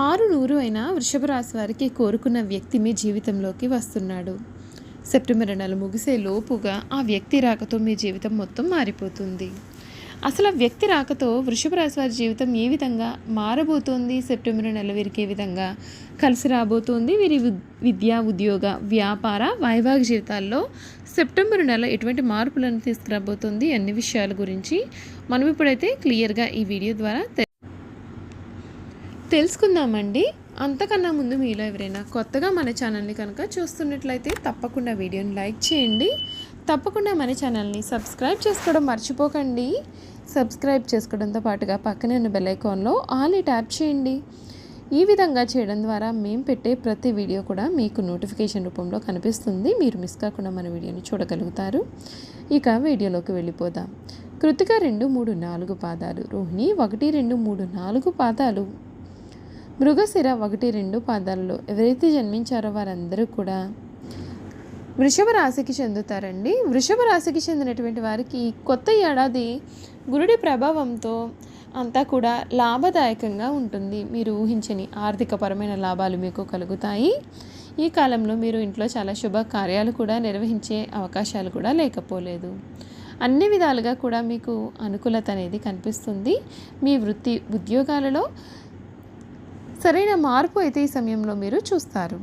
ఆరు అయిన వృషభ రాశి వారికి కోరుకున్న వ్యక్తి మీ జీవితంలోకి వస్తున్నాడు. సెప్టెంబర్ నెల ముగిసే లోపుగా ఆ వ్యక్తి రాకతో మీ జీవితం మొత్తం మారిపోతుంది. అసలు ఆ వ్యక్తి రాకతో వృషభ రాశి వారి జీవితం ఏ విధంగా మారబోతోంది, సెప్టెంబర్ నెల వీరికి ఏ విధంగా కలిసి రాబోతోంది, వీరి విద్య, ఉద్యోగ, వ్యాపార, వైవాహిక జీవితాల్లో సెప్టెంబర్ నెల ఎటువంటి మార్పులను తీసుకురాబోతుంది అన్ని విషయాల గురించి మనం ఇప్పుడైతే క్లియర్గా ఈ వీడియో ద్వారా తెలుసుకుందామండి. అంతకన్నా ముందు మీలో ఎవరైనా కొత్తగా మన ఛానల్ని కనుక చూస్తున్నట్లయితే తప్పకుండా వీడియోని లైక్ చేయండి. తప్పకుండా మన ఛానల్ని సబ్స్క్రైబ్ చేసుకోవడం మర్చిపోకండి. సబ్స్క్రైబ్ చేసుకోవడంతో పాటుగా పక్కనే ఉన్న బెల్ ఐకాన్లో ఆల్ని ట్యాప్ చేయండి. ఈ విధంగా చేయడం ద్వారా మేము పెట్టే ప్రతి వీడియో కూడా మీకు నోటిఫికేషన్ రూపంలో కనిపిస్తుంది. మీరు మిస్ కాకుండా మన వీడియోని చూడగలుగుతారు. ఇక వీడియోలోకి వెళ్ళిపోదాం. కృతిక 2, 3, 4 పాదాలు, రోహిణి 1, 2, 3, 4 పాదాలు, మృగశిర 1, 2 పాదాలలో ఎవరైతే జన్మించారో వారందరూ కూడా వృషభ రాశికి చెందుతారండి. వృషభ రాశికి చెందినటువంటి వారికి కొత్త ఏడాది గురుడి ప్రభావంతో అంతా కూడా లాభదాయకంగా ఉంటుంది. మీరు ఊహించని ఆర్థికపరమైన లాభాలు మీకు కలుగుతాయి. ఈ కాలంలో మీరు ఇంట్లో చాలా శుభ కార్యాలు కూడా నిర్వహించే అవకాశాలు కూడా లేకపోలేదు. అన్ని విధాలుగా కూడా మీకు అనుకూలత అనేది కనిపిస్తుంది. మీ వృత్తి ఉద్యోగాలలో సరైన మార్పు అయితే ఈ సమయంలో మీరు చూస్తారు.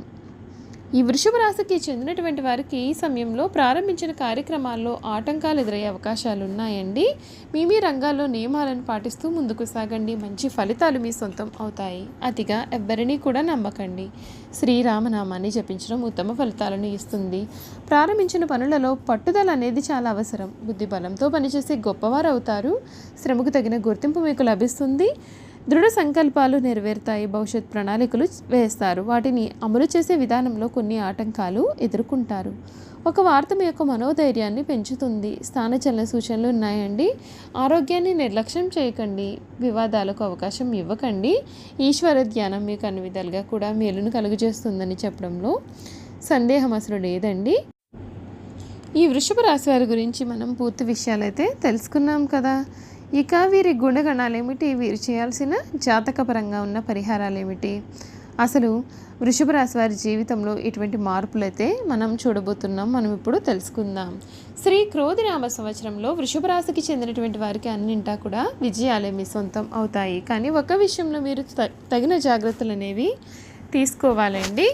ఈ వృషభ రాశికి చెందినటువంటి వారికి ఈ సమయంలో ప్రారంభించిన కార్యక్రమాల్లో ఆటంకాలు ఎదురయ్యే అవకాశాలు ఉన్నాయండి. మీ రంగాల్లో నియమాలను పాటిస్తూ ముందుకు సాగండి. మంచి ఫలితాలు మీ సొంతం అవుతాయి. అతిగా ఎవ్వరినీ కూడా నమ్మకండి. శ్రీరామనామాన్ని జపించడం ఉత్తమ ఫలితాలను ఇస్తుంది. ప్రారంభించిన పనులలో పట్టుదల అనేది చాలా అవసరం. బుద్ధి బలంతో పనిచేసే గొప్పవారు అవుతారు. శ్రమకు తగిన గుర్తింపు మీకు లభిస్తుంది. దృఢ సంకల్పాలు నెరవేరుతాయి. భవిష్యత్ ప్రణాళికలు వేస్తారు. వాటిని అమలు చేసే విధానంలో కొన్ని ఆటంకాలు ఎదుర్కొంటారు. ఒక వార్త మీ యొక్క మనోధైర్యాన్ని పెంచుతుంది. స్థానచలన సూచనలు ఉన్నాయండి. ఆరోగ్యాన్ని నిర్లక్ష్యం చేయకండి. వివాదాలకు అవకాశం ఇవ్వకండి. ఈశ్వర ధ్యానం మీకు అన్ని విధాలుగా కూడా మేలును కలుగజేస్తుందని చెప్పడంలో సందేహం అసలు లేదండి. ఈ వృషభ రాశి వారి గురించి మనం పూర్తి విషయాలైతే తెలుసుకున్నాం కదా. ఇక వీరి గుణగణాలు ఏమిటి, వీరు చేయాల్సిన జాతకపరంగా ఉన్న పరిహారాలు ఏమిటి, అసలు వృషభ రాశి వారి జీవితంలో ఎటువంటి మార్పులు అయితే మనం చూడబోతున్నాం, మనం ఇప్పుడు తెలుసుకుందాం. శ్రీ క్రోధినామ సంవత్సరంలో వృషభ రాశికి చెందినటువంటి వారికి అన్నింటా కూడా విజయాలే మీ సొంతం అవుతాయి. కానీ ఒక విషయంలో మీరు తగిన జాగ్రత్తలు అనేవి తీసుకోవాలండి.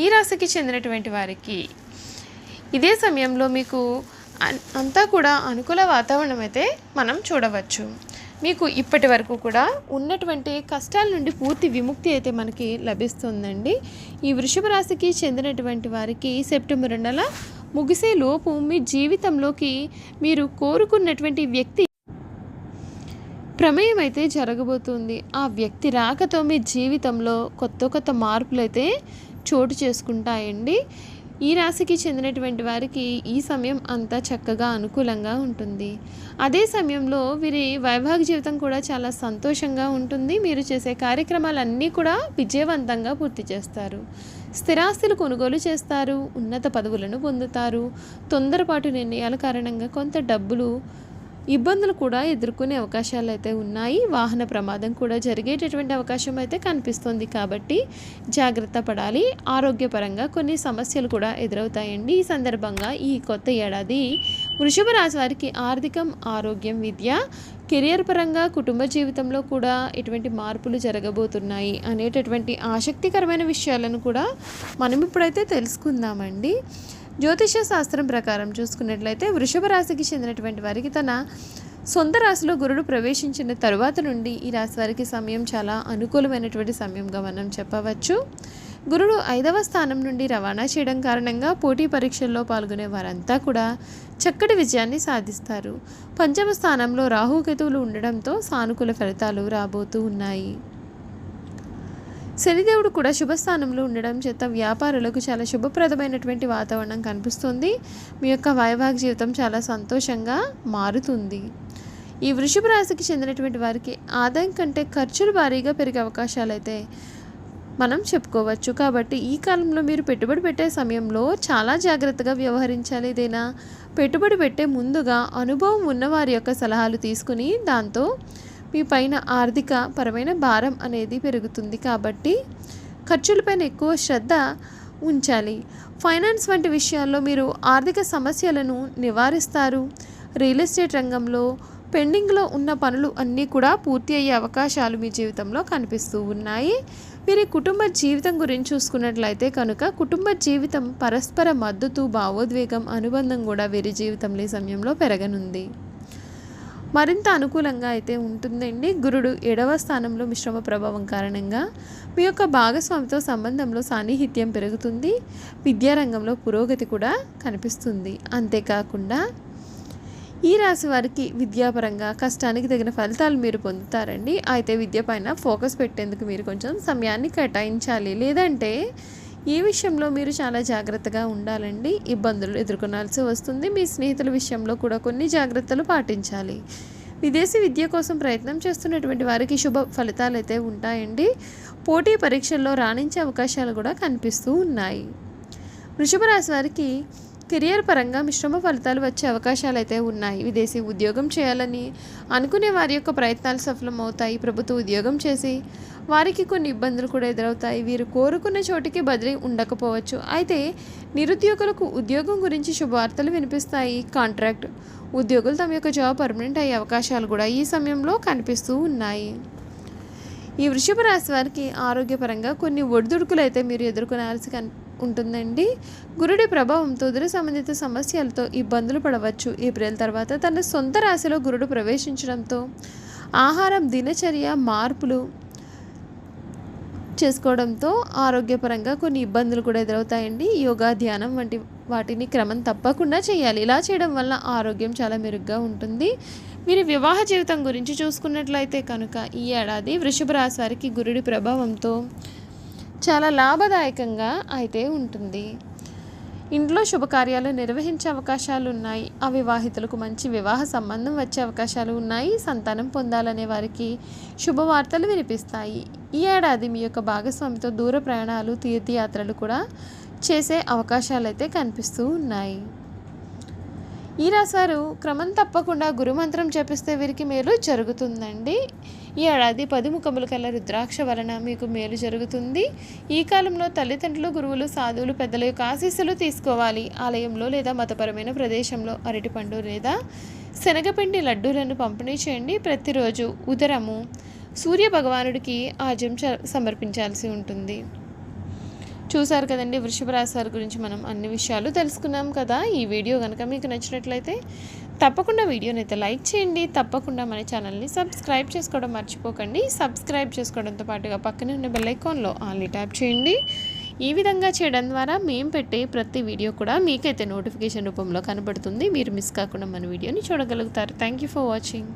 ఈ రాశికి చెందినటువంటి వారికి ఇదే సమయంలో మీకు అంతా కూడా అనుకూల వాతావరణం అయితే మనం చూడవచ్చు. మీకు ఇప్పటి వరకు కూడా ఉన్నటువంటి కష్టాల నుండి పూర్తి విముక్తి అయితే మనకి లభిస్తుందండి. ఈ వృషభ రాశికి చెందినటువంటి వారికి సెప్టెంబర్ నెల ముగిసే లోపు మీ జీవితంలోకి మీరు కోరుకున్నటువంటి వ్యక్తి ప్రమేయం అయితే జరగబోతుంది. ఆ వ్యక్తి రాకతో మీ జీవితంలో కొత్త మార్పులు అయితే చోటు చేసుకుంటాయండి. ఈ రాశికి చెందినటువంటి వారికి ఈ సమయం అంతా చక్కగా అనుకూలంగా ఉంటుంది. అదే సమయంలో వీరి వైవాహిక జీవితం కూడా చాలా సంతోషంగా ఉంటుంది. మీరు చేసే కార్యక్రమాలన్నీ కూడా విజయవంతంగా పూర్తి చేస్తారు. స్థిరాస్తులు కొనుగోలు చేస్తారు. ఉన్నత పదవులను పొందుతారు. తొందరపాటు నిర్ణయాల కారణంగా కొంత ఇబ్బందులు కూడా ఎదుర్కొనే అవకాశాలు అయితే ఉన్నాయి. వాహన ప్రమాదం కూడా జరిగేటటువంటి అవకాశం అయితే కనిపిస్తుంది. కాబట్టి జాగ్రత్త పడాలి. ఆరోగ్యపరంగా కొన్ని సమస్యలు కూడా ఎదురవుతాయండి. ఈ సందర్భంగా ఈ కొత్త ఏడాది వృషభ రాశి వారికి ఆర్థికం, ఆరోగ్యం, విద్య, కెరియర్ పరంగా, కుటుంబ జీవితంలో కూడా ఎటువంటి మార్పులు జరగబోతున్నాయి అనేటటువంటి ఆసక్తికరమైన విషయాలను కూడా మనం ఇప్పుడైతే తెలుసుకుందామండి. జ్యోతిష శాస్త్రం ప్రకారం చూసుకున్నట్లయితే వృషభ రాశికి చెందినటువంటి వారికి తన సొంత రాశిలో గురుడు ప్రవేశించిన తరువాత నుండి ఈ రాశి వారికి సమయం చాలా అనుకూలమైనటువంటి సమయంగా మనం చెప్పవచ్చు. గురుడు 5వ స్థానం నుండి రవాణా చేయడం కారణంగా పోటీ పరీక్షల్లో పాల్గొనే వారంతా కూడా చక్కటి విజయాన్ని సాధిస్తారు. 5వ స్థానంలో రాహుకేతువులు ఉండడంతో సానుకూల ఫలితాలు రాబోతూ ఉన్నాయి. శనిదేవుడు కూడా శుభస్థానంలో ఉండడం చేత వ్యాపారులకు చాలా శుభప్రదమైనటువంటి వాతావరణం కనిపిస్తుంది. మీ యొక్క వైవాహిక జీవితం చాలా సంతోషంగా మారుతుంది. ఈ వృషభ రాశికి చెందినటువంటి వారికి ఆదాయం కంటే ఖర్చులు భారీగా పెరిగే అవకాశాలు అయితే మనం చెప్పుకోవచ్చు. కాబట్టి ఈ కాలంలో మీరు పెట్టుబడి పెట్టే సమయంలో చాలా జాగ్రత్తగా వ్యవహరించాలి. ఏదైనా పెట్టుబడి పెట్టే ముందుగా అనుభవం ఉన్నవారి యొక్క సలహాలు తీసుకుని దాంతో మీ పైన ఆర్థిక పరమైన భారం అనేది పెరుగుతుంది కాబట్టి ఖర్చులపైన ఎక్కువ శ్రద్ధ ఉంచాలి. ఫైనాన్స్ వంటి విషయాల్లో మీరు ఆర్థిక సమస్యలను నివారిస్తారు. రియల్ ఎస్టేట్ రంగంలో పెండింగ్లో ఉన్న పనులు అన్నీ కూడా పూర్తి అయ్యే అవకాశాలు మీ జీవితంలో కనిపిస్తూ ఉన్నాయి. వీరి కుటుంబ జీవితం గురించి చూసుకున్నట్లయితే కనుక కుటుంబ జీవితం పరస్పర మద్దతు, భావోద్వేగం, అనుబంధం కూడా వీరి జీవితంలో ఈ సమయంలో పెరగనుంది. మరింత అనుకూలంగా అయితే ఉంటుందండి. గురుడు 7వ స్థానంలో మిశ్రమ ప్రభావం కారణంగా మీ యొక్క భాగస్వామితో సంబంధంలో సాన్నిహిత్యం పెరుగుతుంది. విద్యారంగంలో పురోగతి కూడా కనిపిస్తుంది. అంతేకాకుండా ఈ రాశి వారికి విద్యాపరంగా కష్టానికి తగిన ఫలితాలు మీరు పొందుతారండి. అయితే విద్య పైన ఫోకస్ పెట్టేందుకు మీరు కొంచెం సమయాన్ని కేటాయించాలి. లేదంటే ఈ విషయంలో మీరు చాలా జాగ్రత్తగా ఉండాలండి. ఇబ్బందులు ఎదుర్కొనాల్సి వస్తుంది. మీ స్నేహితుల విషయంలో కూడా కొన్ని జాగ్రత్తలు పాటించాలి. విదేశీ విద్య కోసం ప్రయత్నం చేస్తున్నటువంటి వారికి శుభ ఫలితాలు అయితే ఉంటాయండి. పోటీ పరీక్షల్లో రాణించే అవకాశాలు కూడా కనిపిస్తూ ఉన్నాయి. వృషభ రాశి వారికి కెరియర్ పరంగా మిశ్రమ ఫలితాలు వచ్చే అవకాశాలు అయితే ఉన్నాయి. విదేశీ ఉద్యోగం చేయాలని అనుకునే వారి యొక్క ప్రయత్నాలు సఫలమవుతాయి. ప్రభుత్వ ఉద్యోగం చేసి వారికి కొన్ని ఇబ్బందులు కూడా ఎదురవుతాయి. వీరు కోరుకున్న చోటికి బదిలీ ఉండకపోవచ్చు. అయితే నిరుద్యోగులకు ఉద్యోగం గురించి శుభవార్తలు వినిపిస్తాయి. కాంట్రాక్ట్ ఉద్యోగులు తమ యొక్క జాబ్ పర్మనెంట్ అయ్యే అవకాశాలు కూడా ఈ సమయంలో కనిపిస్తూ ఉన్నాయి. ఈ వృషభ రాశి వారికి ఆరోగ్యపరంగా కొన్ని ఒడిదుడుకులు అయితే మీరు ఎదుర్కొనాల్సి ఉంటుందండి. గురుడి ప్రభావంతో ఉదర సంబంధిత సమస్యలతో ఇబ్బందులు పడవచ్చు. ఏప్రిల్ తర్వాత తన సొంత రాశిలో గురుడు ప్రవేశించడంతో ఆహారం, దినచర్య మార్పులు చేసుకోవడంతో ఆరోగ్యపరంగా కొన్ని ఇబ్బందులు కూడా ఎదురవుతాయండి. యోగా, ధ్యానం వంటి వాటిని క్రమం తప్పకుండా చేయాలి. ఇలా చేయడం వల్ల ఆరోగ్యం చాలా మెరుగ్గా ఉంటుంది. మీరు వివాహ జీవితం గురించి చూసుకున్నట్లయితే కనుక ఈ ఏడాది వృషభ రాశి వారికి గురుడి ప్రభావంతో చాలా లాభదాయకంగా అయితే ఉంటుంది. ఇంట్లో శుభకార్యాలు నిర్వహించే అవకాశాలు ఉన్నాయి. అవివాహితులకు మంచి వివాహ సంబంధం వచ్చే అవకాశాలు ఉన్నాయి. సంతానం పొందాలనే వారికి శుభవార్తలు వినిపిస్తాయి. ఈ ఏడాది మీ యొక్క భాగస్వామితో దూర ప్రయాణాలు, తీర్థయాత్రలు కూడా చేసే అవకాశాలు అయితే కనిపిస్తూ ఉన్నాయి. ఈ రాశివారు క్రమం తప్పకుండా గురుమంత్రం జపిస్తే వీరికి మేలు జరుగుతుందండి. ఈ ఏడాది 10 ముఖముల కల్లా రుద్రాక్ష వలన మీకు మేలు జరుగుతుంది. ఈ కాలంలో తల్లిదండ్రులు, గురువులు, సాధువులు, పెద్దల యొక్క ఆశీస్సులు తీసుకోవాలి. ఆలయంలో లేదా మతపరమైన ప్రదేశంలో అరటిపండు లేదా శనగపిండి లడ్డూలను పంపిణీ చేయండి. ప్రతిరోజు ఉదరము సూర్య భగవానుడికి ఆజ్యం సమర్పించాల్సి ఉంటుంది. చూసారు కదండి, వృషభ రాశి వారి గురించి మనం అన్ని విషయాలు తెలుసుకున్నాం కదా. ఈ వీడియో కనుక మీకు నచ్చినట్లయితే తప్పకుండా వీడియోని అయితే లైక్ చేయండి. తప్పకుండా మన ఛానల్ని సబ్స్క్రైబ్ చేసుకోవడం మర్చిపోకండి. సబ్స్క్రైబ్ చేసుకోవడంతో పాటుగా పక్కనే ఉన్న బెల్ ఐకాన్లో ఆల్ని ట్యాప్ చేయండి. ఈ విధంగా చేయడం ద్వారా మేము పెట్టే ప్రతి వీడియో కూడా మీకైతే నోటిఫికేషన్ రూపంలో కనబడుతుంది. మీరు మిస్ కాకుండా మన వీడియోని చూడగలుగుతారు. Thank you for watching.